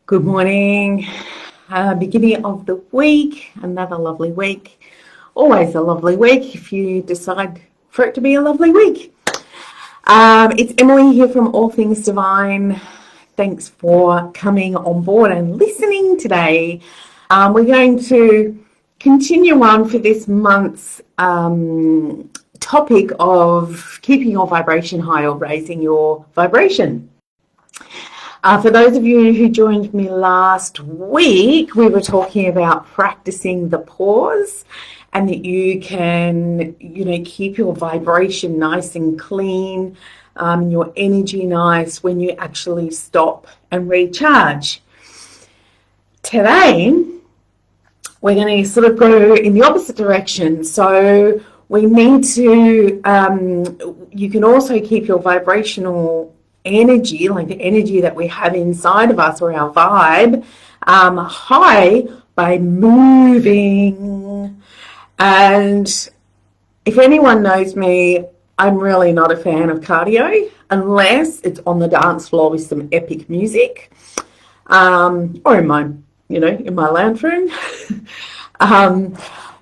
Good morning. Beginning of the week, another lovely week. Always a lovely week if you decide for it to be a lovely week. It's Emily here from All Things Divine. Thanks for coming on board and listening today. We're going to continue on for this month's topic of keeping your vibration high or raising your vibration. For those of you who joined me last week, we were talking about practicing the pause and that you can, keep your vibration nice and clean, your energy nice when you actually stop and recharge. Today, we're going to sort of go in the opposite direction. So we need to, you can also keep your vibrational energy, like the energy that we have inside of us or our vibe, high by moving. And if anyone knows me, I'm really not a fan of cardio unless it's on the dance floor with some epic music, or in my lounge room.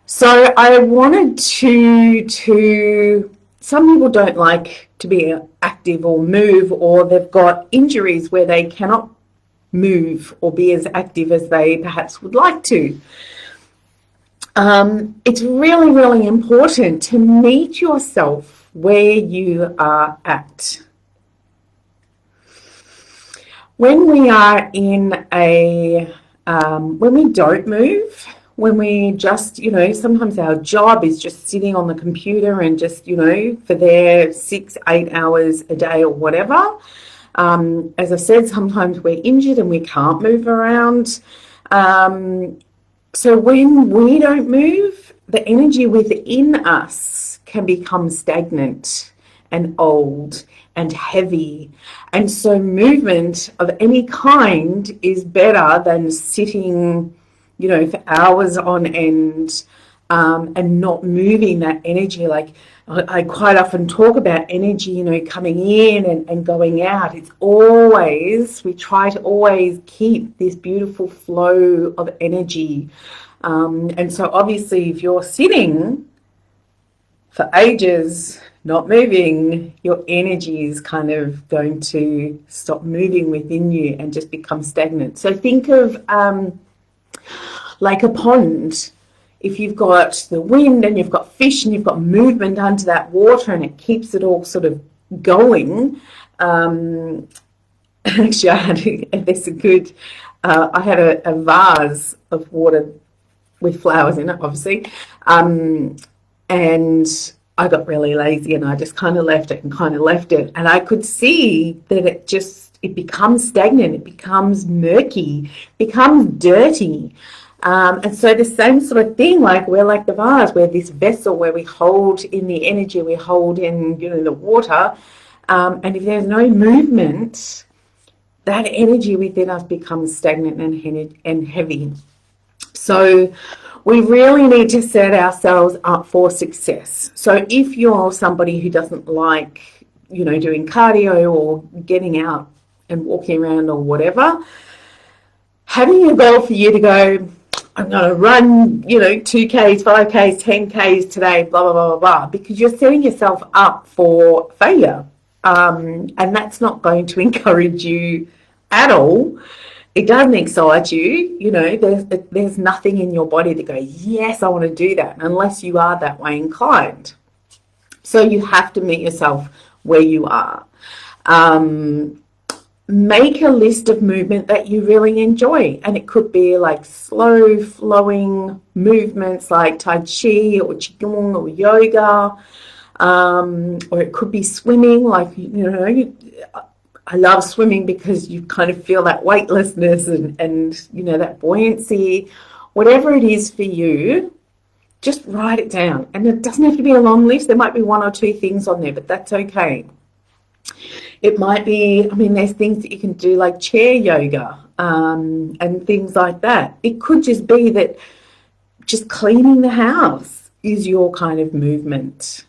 So I wanted to some people don't like to be active or move, or they've got injuries where they cannot move or be as active as they perhaps would like to. It's really, really important to meet yourself where you are at. When we are in when we don't move, when we just, sometimes our job is just sitting on the computer and just, for their 6-8 hours a day or whatever. As I said, sometimes we're injured and we can't move around. So when we don't move, the energy within us can become stagnant and old and heavy. And so movement of any kind is better than sitting for hours on end, and not moving that energy. Like I quite often talk about energy, coming in and going out. It's always, we try to always keep this beautiful flow of energy. And so obviously if you're sitting for ages, not moving, your energy is kind of going to stop moving within you and just become stagnant. So think of, like a pond. If you've got the wind and you've got fish and you've got movement under that water and it keeps it all sort of going. Actually, I had a vase of water with flowers in it, obviously, and I got really lazy and I just kind of left it, and I could see that it becomes stagnant, it becomes murky, becomes dirty. And so the same sort of thing, like we're like the vase, we're this vessel where we hold in the energy, we hold in, the water. And if there's no movement, that energy within us becomes stagnant and heavy. So we really need to set ourselves up for success. So if you're somebody who doesn't like, doing cardio or getting out and walking around or whatever, having a goal for you to go, I'm going to run, 2Ks, 5Ks, 10Ks today, blah, blah, blah, blah, blah, because you're setting yourself up for failure. And that's not going to encourage you at all. It doesn't excite you. There's nothing in your body that goes, yes, I want to do that, unless you are that way inclined. So you have to meet yourself where you are. Make a list of movement that you really enjoy, and it could be like slow flowing movements like Tai Chi or Qigong or yoga, or it could be swimming. Like I love swimming because you kind of feel that weightlessness and that buoyancy. Whatever it is for you, just write it down, and it doesn't have to be a long list. There might be 1 or 2 things on there, but that's okay. It might be, there's things that you can do like chair yoga, and things like that. It could just be that just cleaning the house is your kind of movement,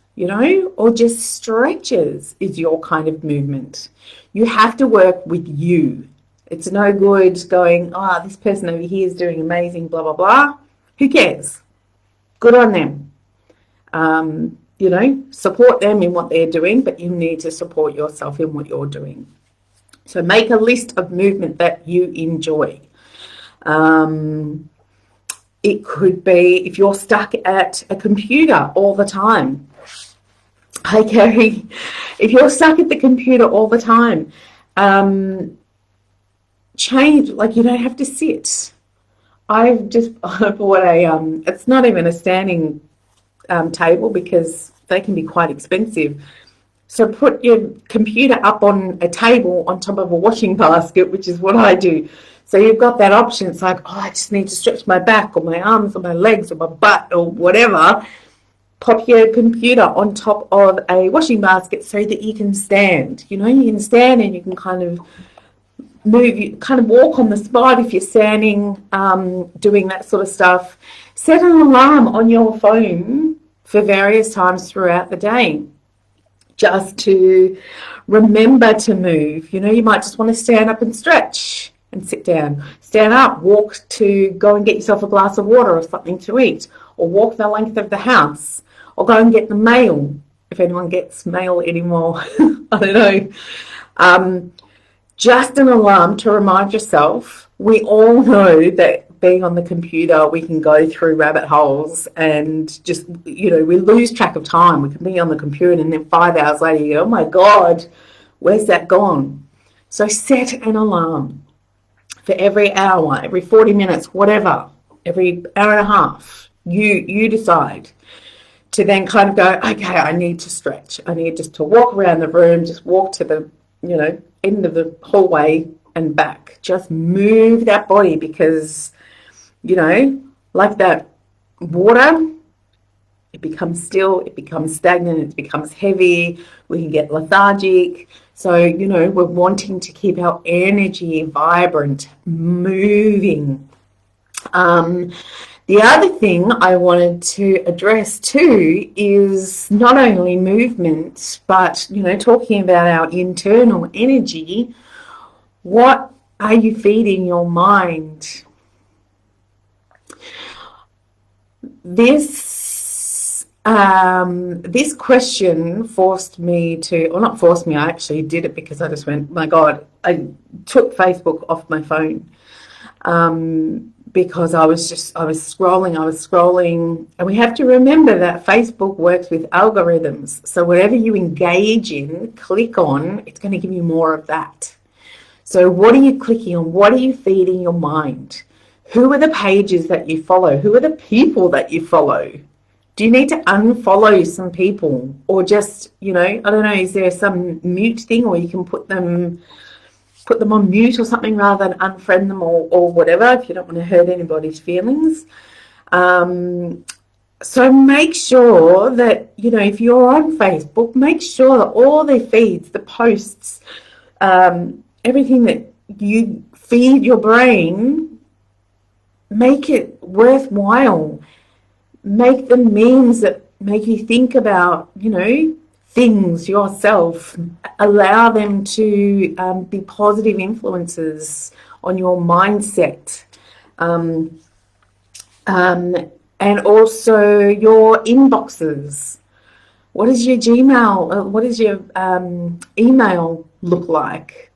or just stretches is your kind of movement. You have to work with you It's no good going, this person over here is doing amazing, blah, blah, blah. Who cares? Good on them. Support them in what they're doing, but you need to support yourself in what you're doing. So make a list of movement that you enjoy. It could be if you're stuck at a computer all the time. Hi, Kerry. If you're stuck at the computer all the time, change, like you don't have to sit. I bought it's not even a standing table because they can be quite expensive. So put your computer up on a table on top of a washing basket, which is what I do. So you've got that option. It's like, I just need to stretch my back or my arms or my legs or my butt or whatever. Pop your computer on top of a washing basket so that you can stand. You can stand and you can kind of move, you kind of walk on the spot if you're standing, doing that sort of stuff. Set an alarm on your phone for various times throughout the day, just to remember to move. You might just want to stand up and stretch and sit down. Stand up, walk to go and get yourself a glass of water or something to eat, or walk the length of the house, or go and get the mail, if anyone gets mail anymore. I don't know. Just an alarm to remind yourself. We all know that being on the computer, we can go through rabbit holes and just, we lose track of time. We can be on the computer and then 5 hours later you go, oh my God, where's that gone? So set an alarm for every hour, every 40 minutes, whatever, every hour and a half. You decide to then kind of go, okay, I need to stretch. I need just to walk around the room, just walk to the, end of the hallway and back. Just move that body because, like that water, it becomes still, it becomes stagnant, it becomes heavy, we can get lethargic. So, we're wanting to keep our energy vibrant, moving. The other thing I wanted to address too is not only movement, but, talking about our internal energy. What are you feeding your mind? This question forced me to, or not forced me, I actually did it because I just went, my God, I took Facebook off my phone. Because I was scrolling, and we have to remember that Facebook works with algorithms. So whatever you engage in, click on, it's going to give you more of that. So what are you clicking on? What are you feeding your mind? Who are the pages that you follow? Who are the people that you follow? Do you need to unfollow some people? Or just, I don't know, is there some mute thing where you can put them on mute or something rather than unfriend them or whatever if you don't want to hurt anybody's feelings. So make sure that, if you're on Facebook, make sure that all their feeds, the posts, everything that you feed your brain, make it worthwhile. Make the memes that make you think about, things yourself. Allow them to be positive influences on your mindset, and also your inboxes. What does your Gmail, what does your email look like?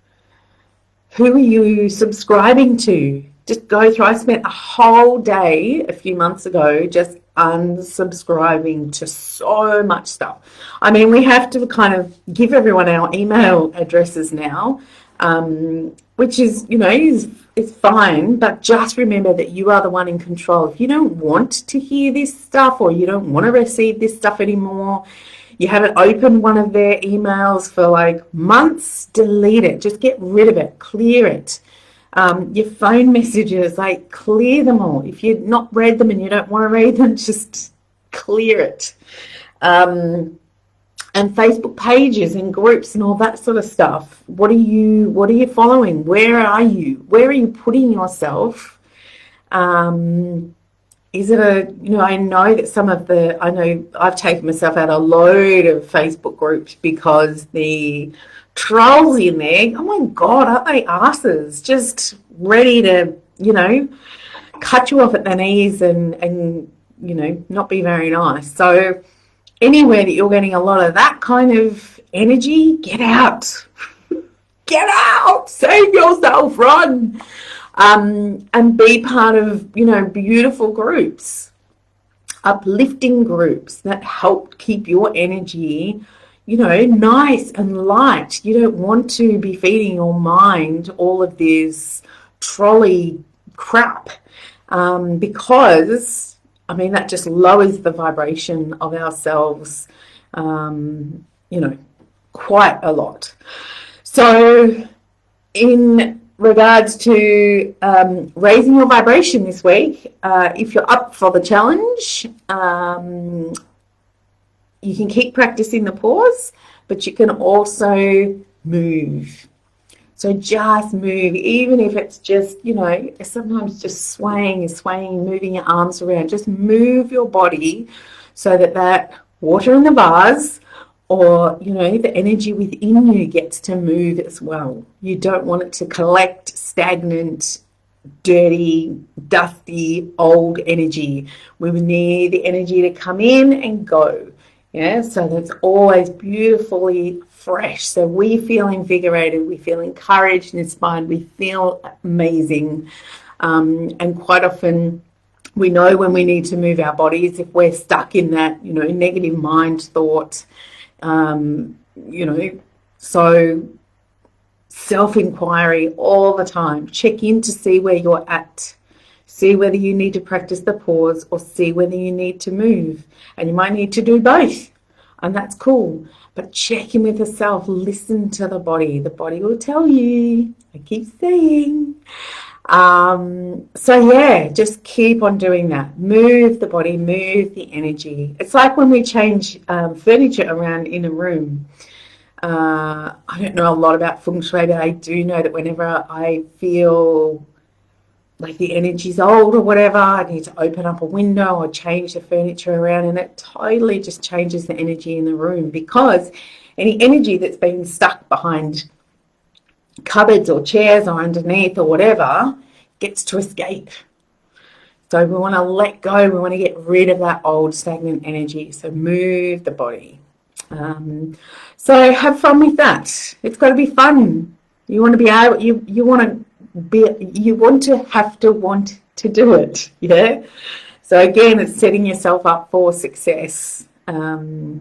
Who are you subscribing to? Just go through. I spent a whole day a few months ago just unsubscribing to so much stuff. I mean, we have to kind of give everyone our email addresses now, which is, is fine, but just remember that you are the one in control. If you don't want to hear this stuff or you don't want to receive this stuff anymore, you haven't opened one of their emails for like months, delete it. Just get rid of it, clear it. Your phone messages, like clear them all. If you've not read them and you don't want to read them, just clear it. And Facebook pages and groups and all that sort of stuff. What are you following? Where are you? Where are you putting yourself? Is it I know I've taken myself out a load of Facebook groups because the trolls in there, oh my God, aren't they asses? Just ready to, cut you off at the knees and not be very nice. So anywhere that you're getting a lot of that kind of energy, get out. Get out, save yourself, run, and be part of, beautiful groups, uplifting groups that help keep your energy, nice and light. You don't want to be feeding your mind all of this trolley crap, because, that just lowers the vibration of ourselves, quite a lot. So in regards to raising your vibration this week, if you're up for the challenge, you can keep practicing the pause, but you can also move. So just move, even if it's just, sometimes just swaying, moving your arms around. Just move your body so that water in the vase, or, the energy within you gets to move as well. You don't want it to collect stagnant, dirty, dusty, old energy. We need the energy to come in and go. Yeah, so that's always beautifully fresh. So we feel invigorated, we feel encouraged and inspired, we feel amazing. And quite often we know when we need to move our bodies if we're stuck in that, negative mind thought. So self-inquiry all the time. Check in to see where you're at. See whether you need to practice the pause or see whether you need to move. And you might need to do both, and that's cool. But check in with yourself. Listen to the body. The body will tell you. I keep saying. So yeah, just keep on doing that. Move the body, move the energy. It's like when we change furniture around in a room. I don't know a lot about feng shui, but I do know that whenever I feel like the energy's old or whatever, I need to open up a window or change the furniture around, and it totally just changes the energy in the room, because any energy that's been stuck behind cupboards or chairs or underneath or whatever gets to escape. So we want to let go, we want to get rid of that old stagnant energy. So move the body. So have fun with that. It's got to be fun. You want to be able, you want to do it. Yeah. So again, it's setting yourself up for success. So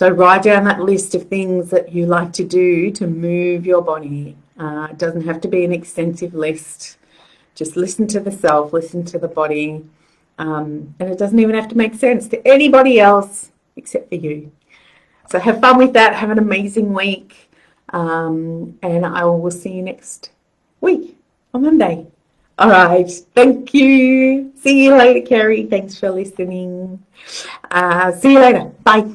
write down that list of things that you like to do to move your body. It doesn't have to be an extensive list. Just listen to the self, listen to the body. And it doesn't even have to make sense to anybody else except for you. So have fun with that. Have an amazing week. And I will see you next week on Monday. All right. Thank you. See you later, Kerry. Thanks for listening. See you later. Bye.